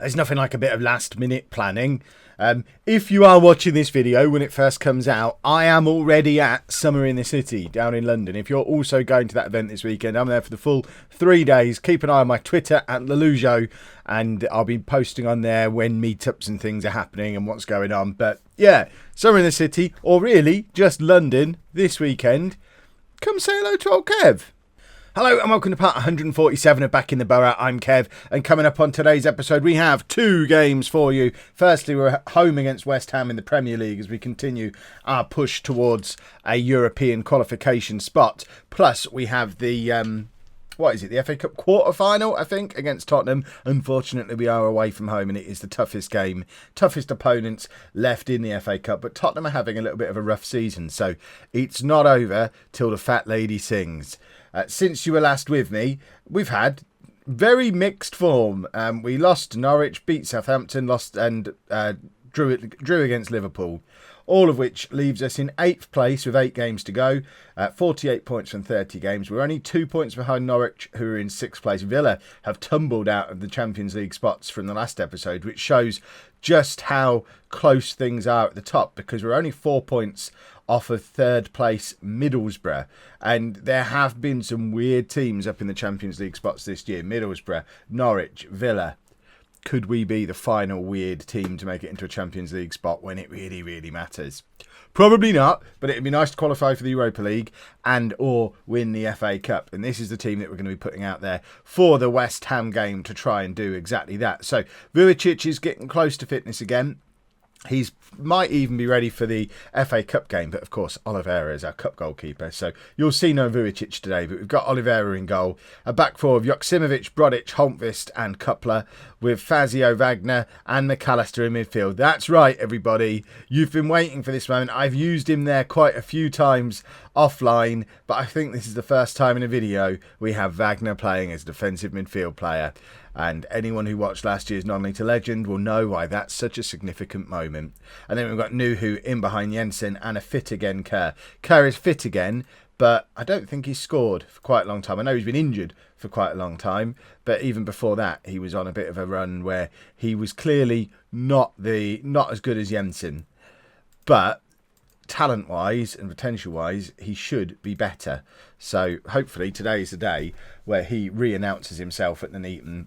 There's nothing like a bit of last minute planning. If you are watching this video when it first comes out, I am already at Summer in the City down in London. If you're also going to that event this weekend, I'm there for the full 3 days. Keep an eye on my Twitter at lollujo, and I'll be posting on there when meetups and things are happening and what's going on. But yeah, Summer in the City, or really just London this weekend. Come say hello to old Kev. Hello and welcome to part 147 of Backing the Boro. I'm Kev, and coming up on today's episode we have 2 games for you. Firstly, we're home against West Ham in the Premier League as we continue our push towards a European qualification spot. Plus we have the the FA Cup quarter-final, I think, against Tottenham. Unfortunately, we are away from home and it is the toughest game, toughest opponents left in the FA Cup. But Tottenham are having a little bit of a rough season, so it's not over till the fat lady sings. Since you were last with me, we've had very mixed form. We lost to Norwich, beat Southampton, lost and drew against Liverpool. All of which leaves us in 8th place with 8 games to go. 48 points from 30 games. We're only 2 points behind Norwich, who are in 6th place. Villa have tumbled out of the Champions League spots from the last episode, which shows just how close things are at the top, because we're only 4 points off of 3rd place Middlesbrough. And there have been some weird teams up in the Champions League spots this year. Middlesbrough, Norwich, Villa. Could we be the final weird team to make it into a Champions League spot when it really, really matters? Probably not, but it'd be nice to qualify for the Europa League and or win the FA Cup. And this is the team that we're going to be putting out there for the West Ham game to try and do exactly that. So Vujicic is getting close to fitness again. He might even be ready for the FA Cup game, but of course Oliveira is our cup goalkeeper, so you'll see no Vujicic today. But we've got Oliveira in goal, a back four of Joksimovic, Brodic, Holmqvist and Coupler, with Fazio, Wagner and McAllister in midfield. That's right, everybody. You've been waiting for this moment. I've used him there quite a few times offline, but I think this is the first time in a video we have Wagner playing as a defensive midfield player. And anyone who watched last year's Non-League to Legend will know why that's such a significant moment. And then we've got Nuhu in behind Jensen and a fit again Kerr. Kerr is fit again, but I don't think he's scored for quite a long time. I know he's been injured for quite a long time, but even before that, he was on a bit of a run where he was clearly not as good as Jensen. But talent-wise and potential-wise, he should be better. So hopefully today is the day where he re-announces himself at Nuneaton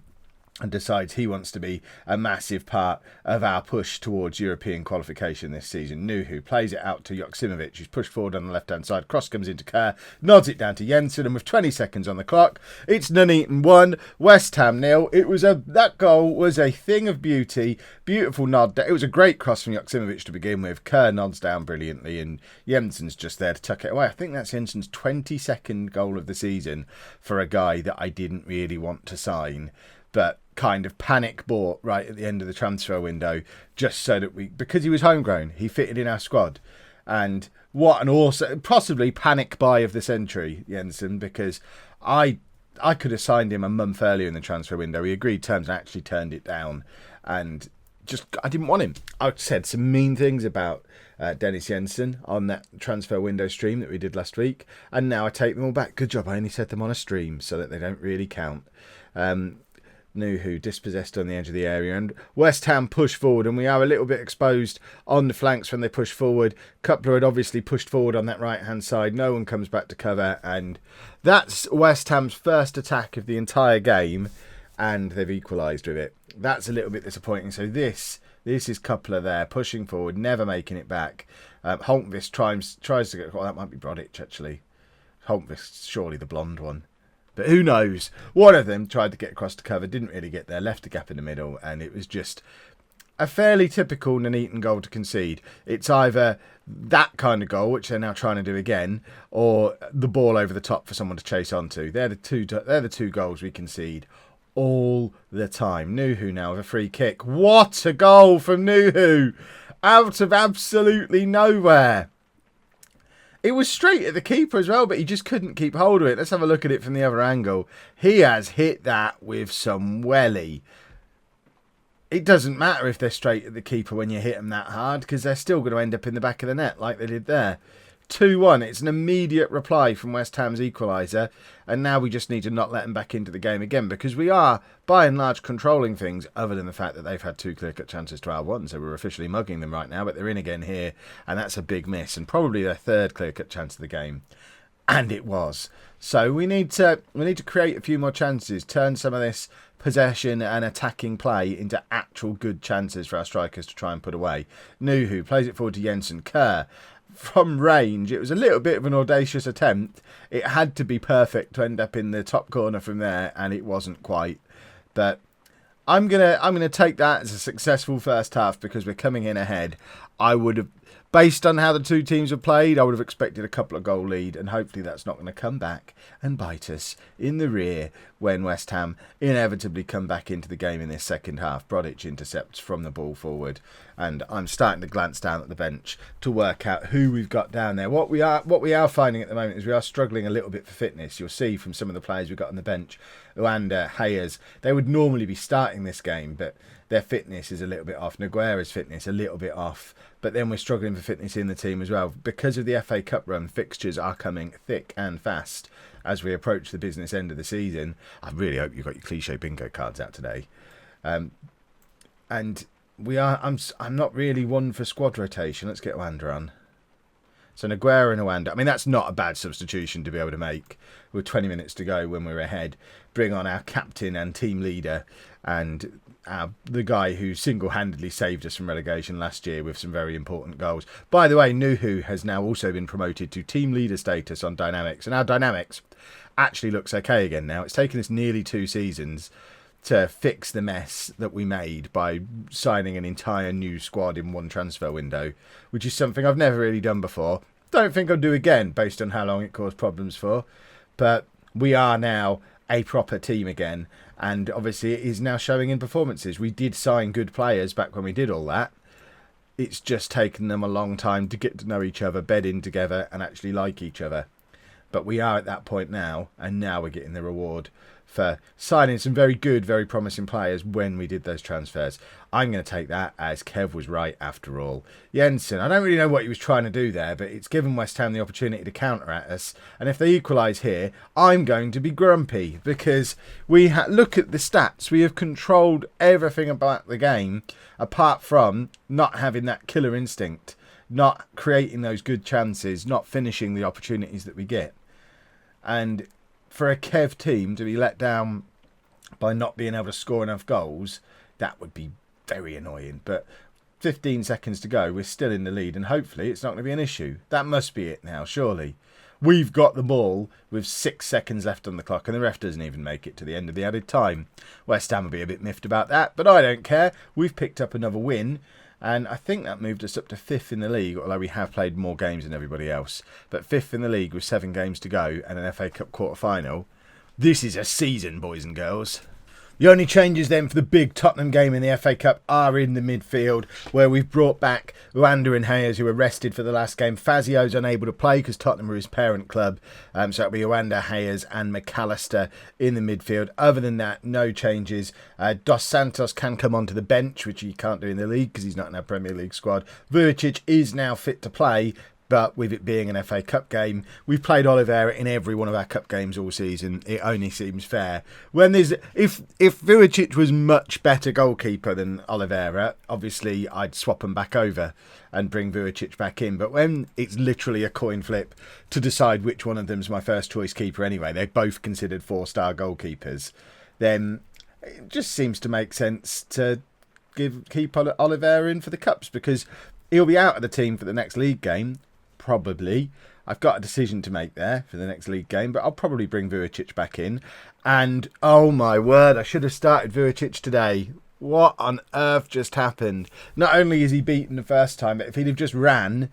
and decides he wants to be a massive part of our push towards European qualification this season. Nuhu plays it out to Joksimovic, who's pushed forward on the left-hand side. Cross comes into Kerr, nods it down to Jensen, and with 20 seconds on the clock, it's Nuneaton 1, West Ham 0. That goal was a thing of beauty, beautiful nod. It was a great cross from Joksimovic to begin with. Kerr nods down brilliantly, and Jensen's just there to tuck it away. I think that's Jensen's 22nd goal of the season for a guy that I didn't really want to sign, but kind of panic bought right at the end of the transfer window, just so that because he was homegrown, he fitted in our squad. And what an awesome, possibly panic buy of the century, Jensen, because I could have signed him a month earlier in the transfer window. He agreed terms and actually turned it down, and I didn't want him. I said some mean things about Dennis Jensen on that transfer window stream that we did last week, and now I take them all back. Good job, I only said them on a stream so that they don't really count. Nuhu dispossessed on the edge of the area, and West Ham push forward, and we are a little bit exposed on the flanks when they push forward. Coupler had obviously pushed forward on that right hand side. No one comes back to cover, and that's West Ham's first attack of the entire game, and they've equalised with it. That's a little bit disappointing. So this is Coupler there pushing forward, never making it back. Holmqvist tries to get, that might be Brodic actually. Holmqvist, surely the blonde one. But who knows? One of them tried to get across to cover, didn't really get there, left a gap in the middle, and it was just a fairly typical Nuneaton goal to concede. It's either that kind of goal, which they're now trying to do again, or the ball over the top for someone to chase onto. They're the two goals we concede all the time. Nuhu now with a free kick. What a goal from Nuhu! Out of absolutely nowhere. It was straight at the keeper as well, but he just couldn't keep hold of it. Let's have a look at it from the other angle. He has hit that with some welly. It doesn't matter if they're straight at the keeper when you hit them that hard, because they're still going to end up in the back of the net like they did there. 2-1. It's an immediate reply from West Ham's equaliser, and now we just need to not let them back into the game again, because we are, by and large, controlling things, other than the fact that they've had 2 clear-cut chances to our 1, so we're officially mugging them right now, but they're in again here, and that's a big miss, and probably their 3rd clear-cut chance of the game. And it was. So we need to create a few more chances, turn some of this possession and attacking play into actual good chances for our strikers to try and put away. Nuhu plays it forward to Jensen. Kerr, from range, it was a little bit of an audacious attempt. It had to be perfect to end up in the top corner from there, and it wasn't quite. But I'm gonna take that as a successful first half, because we're coming in ahead. I would have, based on how the two teams have played, I would have expected a couple of goal lead, and hopefully that's not going to come back and bite us in the rear when West Ham inevitably come back into the game in this second half. Brodic intercepts from the ball forward, and I'm starting to glance down at the bench to work out who we've got down there. What we are finding at the moment is we are struggling a little bit for fitness. You'll see from some of the players we've got on the bench, Uanda, Hayes, they would normally be starting this game, but their fitness is a little bit off. Naguera's fitness a little bit off. But then we're struggling for fitness in the team as well. Because of the FA Cup run, fixtures are coming thick and fast as we approach the business end of the season. I really hope you've got your cliche bingo cards out today. And we are. I'm not really one for squad rotation. Let's get Uanda on. So Naguera and Uanda. I mean, that's not a bad substitution to be able to make with 20 minutes to go when we're ahead. Bring on our captain and team leader, and the guy who single-handedly saved us from relegation last year with some very important goals. By the way, Nuhu has now also been promoted to team leader status on Dynamics, and our Dynamics actually looks okay again now. It's taken us nearly 2 seasons to fix the mess that we made by signing an entire new squad in one transfer window, which is something I've never really done before. Don't think I'll do again based on how long it caused problems for, but we are now a proper team again, and obviously it is now showing in performances. We did sign good players back when we did all that. It's just taken them a long time to get to know each other, bed in together, and actually like each other. But we are at that point now, and now we're getting the reward for signing some very good, very promising players when we did those transfers. I'm going to take that as Kev was right after all. Jensen, I don't really know what he was trying to do there, but it's given West Ham the opportunity to counter at us. And if they equalise here, I'm going to be grumpy, because we look at the stats. We have controlled everything about the game, apart from not having that killer instinct, not creating those good chances, not finishing the opportunities that we get. And for a Kev team to be let down by not being able to score enough goals, that would be very annoying. But 15 seconds to go, we're still in the lead, and hopefully it's not going to be an issue. That must be it now, surely. We've got the ball with 6 seconds left on the clock, and the ref doesn't even make it to the end of the added time. West Ham will be a bit miffed about that, but I don't care. We've picked up another win, and I think that moved us up to 5th in the league, although we have played more games than everybody else. But 5th in the league with 7 games to go and an FA Cup quarter-final. This is a season, boys and girls. The only changes then for the big Tottenham game in the FA Cup are in the midfield, where we've brought back Uanda and Hayes, who were rested for the last game. Fazio's unable to play because Tottenham are his parent club, so it'll be Uanda, Hayes and McAllister in the midfield. Other than that, no changes. Dos Santos can come onto the bench, which he can't do in the league because he's not in our Premier League squad. Vujicic is now fit to play, but with it being an FA Cup game, we've played Oliveira in every one of our cup games all season. It only seems fair. When there's if Vujicic was much better goalkeeper than Oliveira, obviously I'd swap them back over and bring Vujicic back in. But when it's literally a coin flip to decide which one of them's my first choice keeper anyway, they're both considered 4-star goalkeepers, then it just seems to make sense to keep Oliveira in for the cups, because he'll be out of the team for the next league game. Probably. I've got a decision to make there for the next league game, but I'll probably bring Vujicic back in. And, oh my word, I should have started Vujicic today. What on earth just happened? Not only is he beaten the first time, but if he'd have just ran,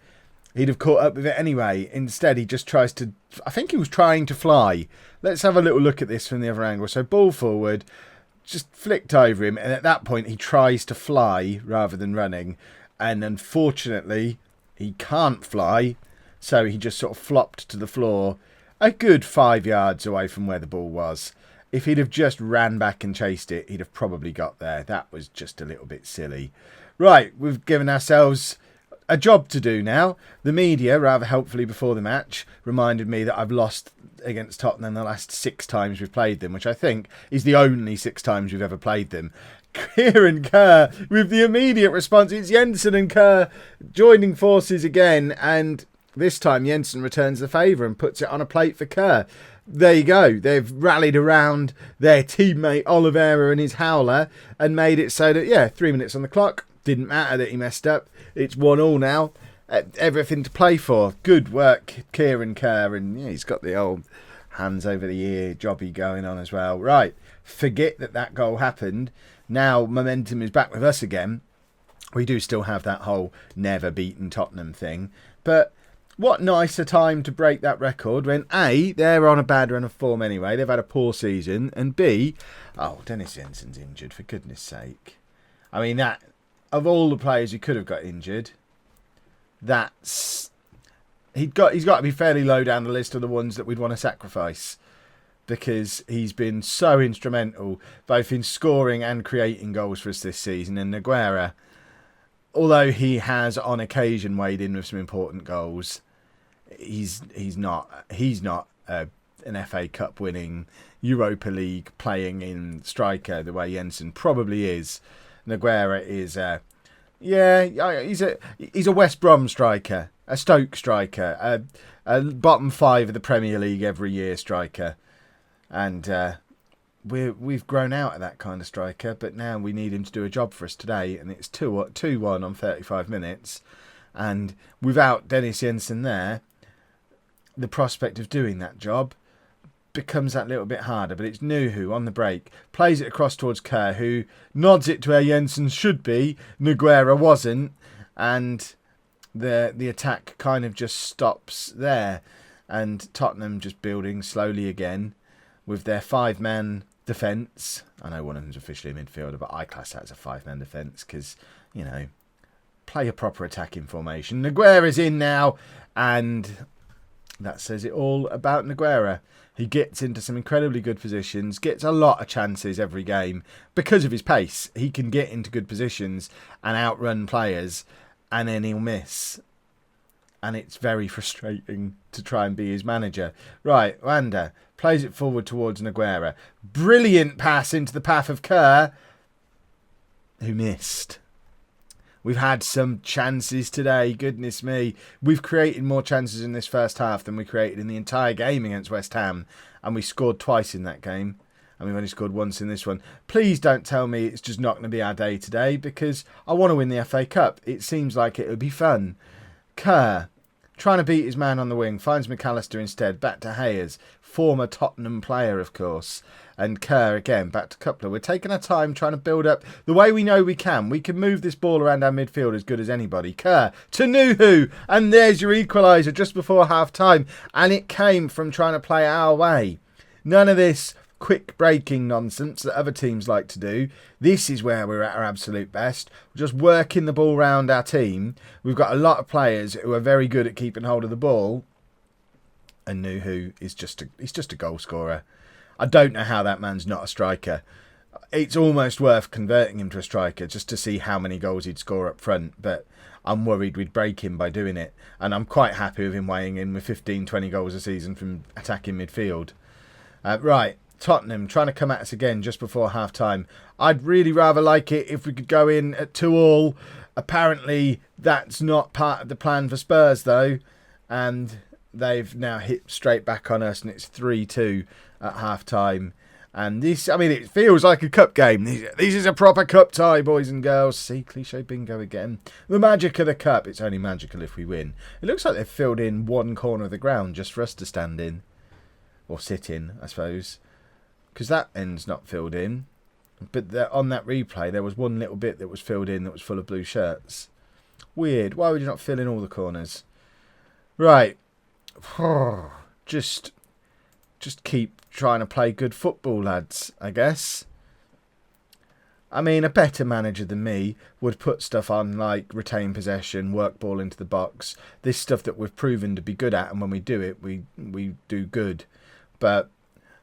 he'd have caught up with it anyway. Instead, he just tries to... I think he was trying to fly. Let's have a little look at this from the other angle. So, ball forward, just flicked over him, and at that point, he tries to fly rather than running. And unfortunately, he can't fly, so he just sort of flopped to the floor a good 5 yards away from where the ball was. If he'd have just ran back and chased it, he'd have probably got there. That was just a little bit silly. Right, we've given ourselves a job to do now. The media, rather helpfully before the match, reminded me that I've lost against Tottenham the last 6 times we've played them, which I think is the only 6 times we've ever played them. Kieran Kerr with the immediate response. It's Jensen and Kerr joining forces again, and this time Jensen returns the favour and puts it on a plate for Kerr. There you go. They've rallied around their teammate Oliveira and his howler and made it so that, 3 minutes on the clock. Didn't matter that he messed up. It's 1-1 now. Everything to play for. Good work, Kieran Kerr. And he's got the old hands over the ear jobby going on as well. Right. Forget that goal happened. Now momentum is back with us again. We do still have that whole never beaten Tottenham thing. But what nicer time to break that record when A, they're on a bad run of form anyway. They've had a poor season. And B, Dennis Jensen's injured, for goodness sake. I mean, that... Of all the players who could have got injured, he's got to be fairly low down the list of the ones that we'd want to sacrifice, because he's been so instrumental both in scoring and creating goals for us this season. And Nogueira, although he has on occasion weighed in with some important goals, he's not an FA Cup winning, Europa League playing in striker the way Jensen probably is. Nogueira is he's a West Brom striker, a Stoke striker, a bottom 5 of the Premier League every year striker, and we've grown out of that kind of striker. But now we need him to do a job for us today, and it's 2-1 on 35 minutes, and without Dennis Jensen there, the prospect of doing that job becomes that little bit harder. But it's Nuhu on the break, plays it across towards Kerr, who nods it to where Jensen should be. Nogueira wasn't, and the attack kind of just stops there, and Tottenham just building slowly again with their 5-man defence. I know one of them's officially a midfielder, but I class that as a 5-man defence because, play a proper attacking formation. Nogueira's in now, and that says it all about Nogueira. He gets into some incredibly good positions, gets a lot of chances every game because of his pace. He can get into good positions and outrun players, and then he'll miss. And it's very frustrating to try and be his manager. Right, Wanda plays it forward towards Nogueira. Brilliant pass into the path of Kerr, who missed. We've had some chances today, goodness me. We've created more chances in this first half than we created in the entire game against West Ham. And we scored twice in that game. And we've only scored once in this one. Please don't tell me it's just not going to be our day today, because I want to win the FA Cup. It seems like it would be fun. Kerr, trying to beat his man on the wing, finds McAllister instead. Back to Hayes, former Tottenham player, of course. And Kerr again, back to Coupler. We're taking our time trying to build up the way we know we can. We can move this ball around our midfield as good as anybody. Kerr to Nuhu. And there's your equaliser just before half-time. And it came from trying to play our way. None of this quick breaking nonsense that other teams like to do. This is where we're at our absolute best. We're just working the ball around our team. We've got a lot of players who are very good at keeping hold of the ball. And Nuhu is just a goal scorer. I don't know how that man's not a striker. It's almost worth converting him to a striker just to see how many goals he'd score up front. But I'm worried we'd break him by doing it. And I'm quite happy with him weighing in with 15, 20 goals a season from attacking midfield. Right, Tottenham trying to come at us again just before half-time. I'd really rather like it if we could go in at 2-2. Apparently, that's not part of the plan for Spurs, though. And they've now hit straight back on us, and it's 3-2 at half-time. And this, it feels like a cup game. This is a proper cup tie, boys and girls. See, cliche bingo again. The magic of the cup. It's only magical if we win. It looks like they've filled in one corner of the ground just for us to stand in. Or sit in, I suppose. Because that end's not filled in. But on that replay, there was one little bit that was filled in that was full of blue shirts. Weird. Why would you not fill in all the corners? Right. Just keep trying to play good football, lads, I guess. A better manager than me would put stuff on like retain possession, work ball into the box. This stuff that we've proven to be good at, and when we do it, we do good. But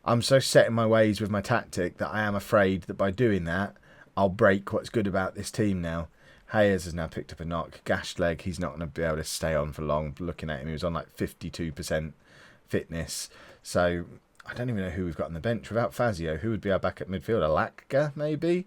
I'm so set in my ways with my tactic that I am afraid that by doing that, I'll break what's good about this team now. Hayes has now picked up a knock. Gashed leg. He's not going to be able to stay on for long. Looking at him, he was on like 52% fitness. So I don't even know who we've got on the bench. Without Fazio, who would be our backup midfielder? Latka, maybe?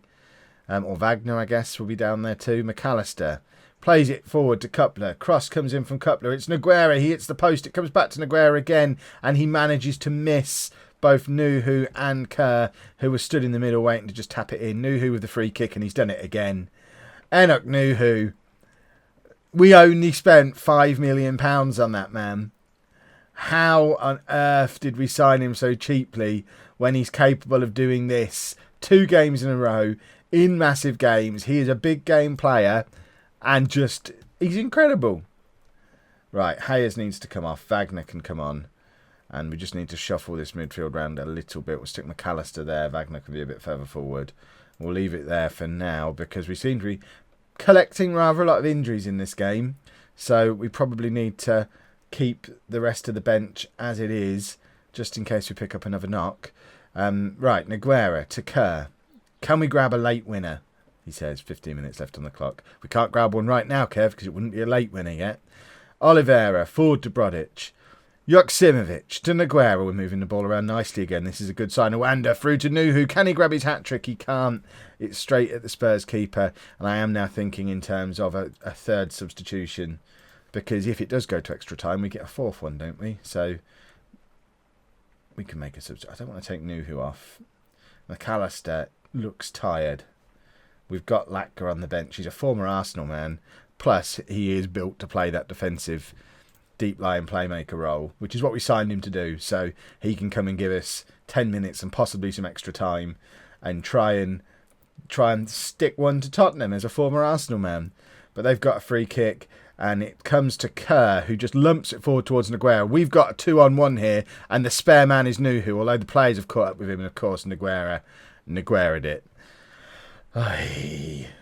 Or Wagner, I guess, will be down there too. McAllister plays it forward to Cutler. Cross comes in from Cutler. It's Nogueira. He hits the post. It comes back to Nogueira again. And he manages to miss both Nuhu and Kerr, who was stood in the middle waiting to just tap it in. Nuhu with the free kick, and he's done it again. Enoch Nuhu. We only spent £5 million on that man. How on earth did we sign him so cheaply when he's capable of doing this 2 games in a row in massive games? He is a big game player and just, he's incredible. Right, Hayes needs to come off. Wagner can come on. And we just need to shuffle this midfield round a little bit. We'll stick McAllister there. Wagner can be a bit further forward. We'll leave it there for now because we seem to be collecting rather a lot of injuries in this game. So we probably need to keep the rest of the bench as it is, just in case we pick up another knock. Right, Nogueira to Kerr. Can we grab a late winner? He says, 15 minutes left on the clock. We can't grab one right now, Kev, because it wouldn't be a late winner yet. Oliveira, forward to Brodic. Joksimovic to Nogueira. We're moving the ball around nicely again. This is a good sign. Wanda through to Nuhu. Can he grab his hat-trick? He can't. It's straight at the Spurs keeper. And I am now thinking in terms of a third substitution. Because if it does go to extra time, we get a 4th one, don't we? So we can make a substitution. I don't want to take Nuhu off. McAllister looks tired. We've got Latka on the bench. He's a former Arsenal man. Plus, he is built to play that defensive deep-lying playmaker role, which is what we signed him to do. So he can come and give us 10 minutes and possibly some extra time and try and stick one to Tottenham as a former Arsenal man. But they've got a free kick, and it comes to Kerr, who just lumps it forward towards Nogueira. We've got a 2-on-1 here, and the spare man is Nuhu, although the players have caught up with him, and of course Nogueira'd it.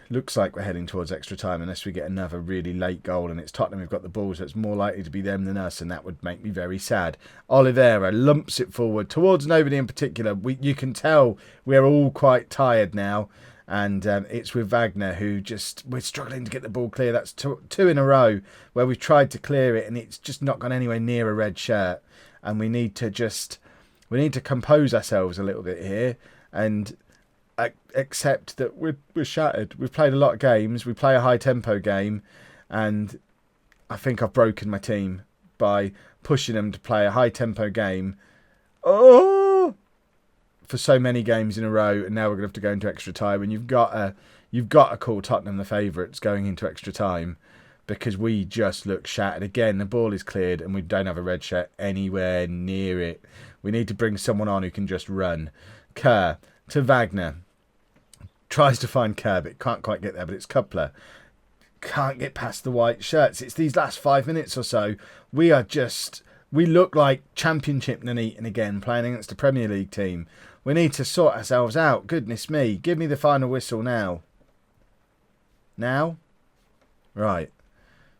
Looks like we're heading towards extra time unless we get another really late goal, and it's Tottenham who've got the ball, so it's more likely to be them than us, and that would make me very sad. Oliveira lumps it forward towards nobody in particular. You can tell we're all quite tired now, and it's with Wagner who we're struggling to get the ball clear. That's two in a row where we've tried to clear it, and it's just not gone anywhere near a red shirt, and we need to compose ourselves a little bit here and accept that we're shattered. We've played a lot of games. We play a high tempo game, and I think I've broken my team by pushing them to play a high tempo game for so many games in a row, and now we're gonna have to go into extra time. And you've got to call Tottenham the favourites going into extra time because we just look shattered again. The ball is cleared, and we don't have a red shirt anywhere near it. We need to bring someone on who can just run. Kerr to Wagner. Tries to find Kerr, but can't quite get there, but it's Cutler. Can't get past the white shirts. It's these last 5 minutes or so. We look like Championship Nuneaton again, playing against a Premier League team. We need to sort ourselves out. Goodness me. Give me the final whistle now. Now? Right.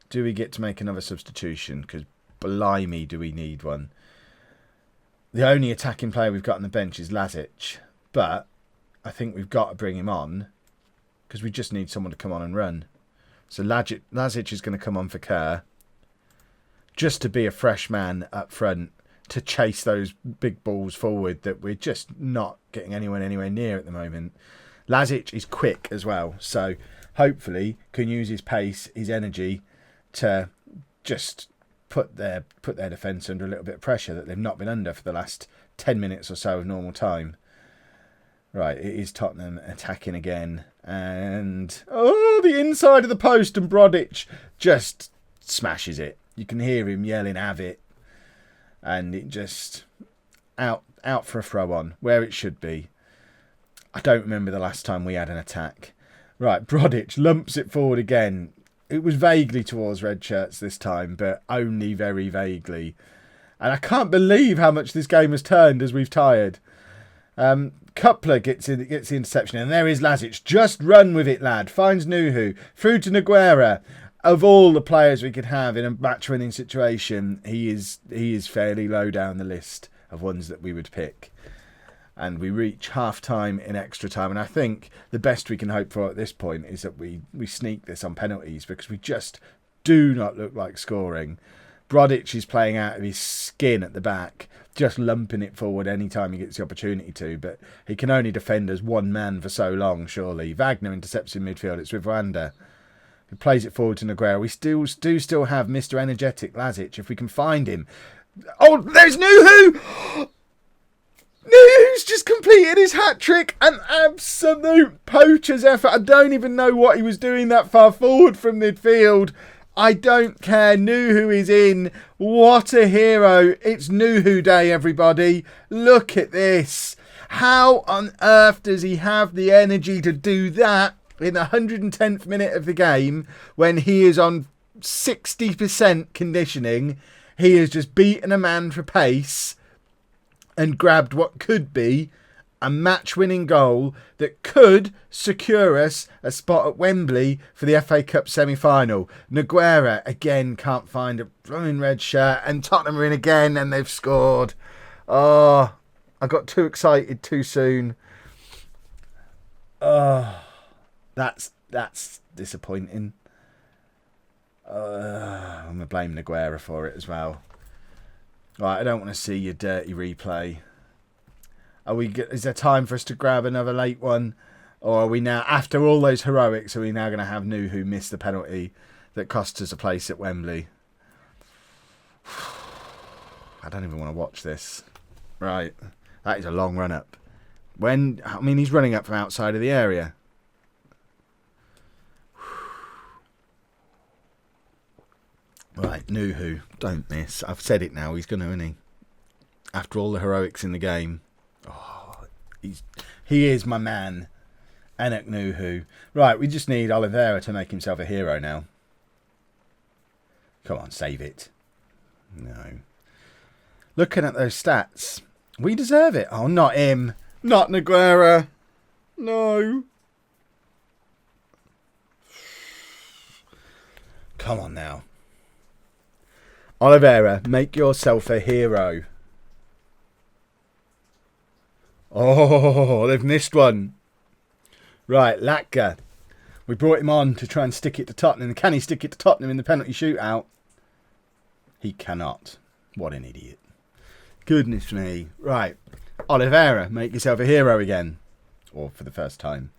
Do we get to make another substitution? Because blimey, do we need one. The only attacking player we've got on the bench is Lazic, but I think we've got to bring him on because we just need someone to come on and run. So Lazic is going to come on for Kerr just to be a fresh man up front to chase those big balls forward that we're just not getting anywhere near at the moment. Lazic is quick as well, so hopefully can use his pace, his energy to just put their defence under a little bit of pressure that they've not been under for the last 10 minutes or so of normal time. Right, it is Tottenham attacking again. And, the inside of the post, and Brodic just smashes it. You can hear him yelling, have it. And it just, out for a throw on, where it should be. I don't remember the last time we had an attack. Right, Brodic lumps it forward again. It was vaguely towards red shirts this time, but only very vaguely. And I can't believe how much this game has turned as we've tired. Cutler gets the interception, and there is Lazic. Just run with it, lad. Finds Nuhu. Through to Nogueira. Of all the players we could have in a match-winning situation, he is fairly low down the list of ones that we would pick. and we reach half-time in extra time. And I think the best we can hope for at this point is that we sneak this on penalties, because we just do not look like scoring. Brodic is playing out of his skin at the back, just lumping it forward any time he gets the opportunity to, but he can only defend as one man for so long, surely. Wagner intercepts in midfield. It's with Rwanda, who plays it forward to Nogueira. We still have Mr. Energetic Lazic, if we can find him. Oh, there's Nuhu! Nuhu's just completed his hat-trick. An absolute poacher's effort. I don't even know what he was doing that far forward from midfield. I don't care. Nuhu is in. What a hero. It's Nuhu Day, everybody. Look at this. How on earth does he have the energy to do that in the 110th minute of the game when he is on 60% conditioning? He has just beaten a man for pace and grabbed what could be a match-winning goal that could secure us a spot at Wembley for the FA Cup semi-final. Nogueira, again, can't find a blooming red shirt, and Tottenham are in again, and they've scored. Oh, I got too excited too soon. Oh, that's disappointing. I'm going to blame Nogueira for it as well. Right, I don't want to see your dirty replay. Is there time for us to grab another late one? Or are we now, after all those heroics, are we now going to have Nuhu miss the penalty that cost us a place at Wembley? I don't even want to watch this. Right, that is a long run-up. He's running up from outside of the area. Right, Nuhu, don't miss. I've said it now, he's going to, isn't he? After all the heroics in the game. Oh, he is my man. Anak Nuhu. Right, we just need Oliveira to make himself a hero now. Come on, save it. No. Looking at those stats, we deserve it. Oh, not him. Not Nogueira. No. Come on now. Oliveira, make yourself a hero. Oh, they've missed one. Right, Latka. We brought him on to try and stick it to Tottenham. Can he stick it to Tottenham in the penalty shootout? He cannot. What an idiot. Goodness me. Right, Oliveira, make yourself a hero again. Or for the first time.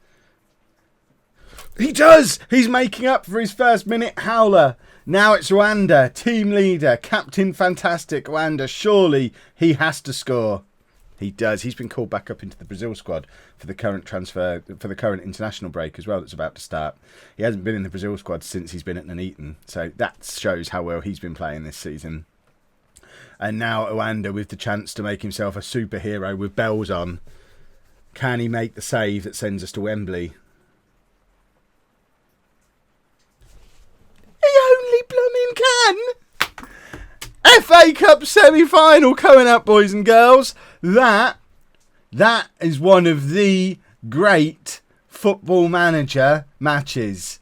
He does! He's making up for his first minute howler. Now it's Rwanda, team leader, captain fantastic Rwanda. Surely he has to score. He does. He's been called back up into the Brazil squad for the current current international break as well that's about to start. He hasn't been in the Brazil squad since he's been at Nuneaton. So that shows how well he's been playing this season. And now Rwanda with the chance to make himself a superhero with bells on. Can he make the save that sends us to Wembley? Blooming can. FA Cup semi-final coming up, boys and girls. That is one of the great Football Manager matches.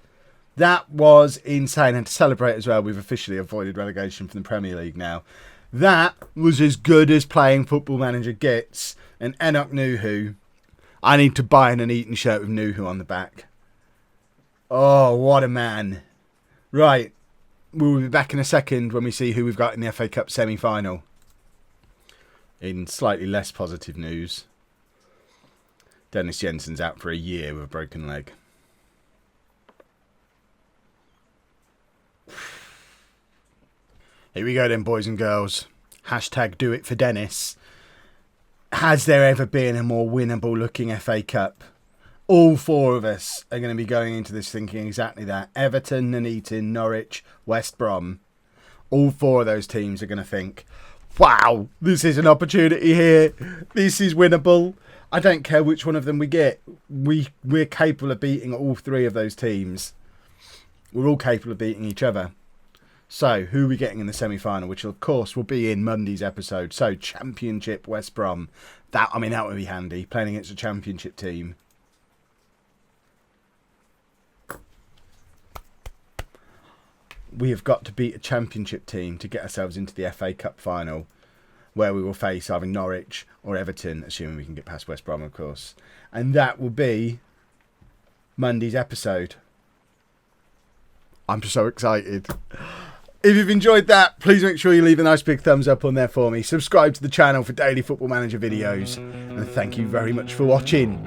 That was insane. And to celebrate as well, we've officially avoided relegation from the Premier League now. That was as good as playing Football Manager gets. And Enoch Nuhu, I need to buy an Nuneaton shirt with Nuhu on the back. Oh, what a man. Right. We'll be back in a second when we see who we've got in the FA Cup semi-final. In slightly less positive news, Dennis Jensen's out for a year with a broken leg. Here we go then, boys and girls. Hashtag do it for Dennis. Has there ever been a more winnable looking FA Cup? All four of us are going to be going into this thinking exactly that. Everton, Nuneaton, Norwich, West Brom. All four of those teams are going to think, wow, this is an opportunity here. This is winnable. I don't care which one of them we get. We're capable of beating all three of those teams. We're all capable of beating each other. So, who are we getting in the semi-final? Which, of course, will be in Monday's episode. So, Championship West Brom. That would be handy. Playing against a Championship team. We have got to beat a Championship team to get ourselves into the FA Cup final. where we will face either Norwich or Everton, assuming we can get past West Brom, of course. And that will be Monday's episode. I'm so excited. If you've enjoyed that, please make sure you leave a nice big thumbs up on there for me. Subscribe to the channel for daily Football Manager videos. And thank you very much for watching.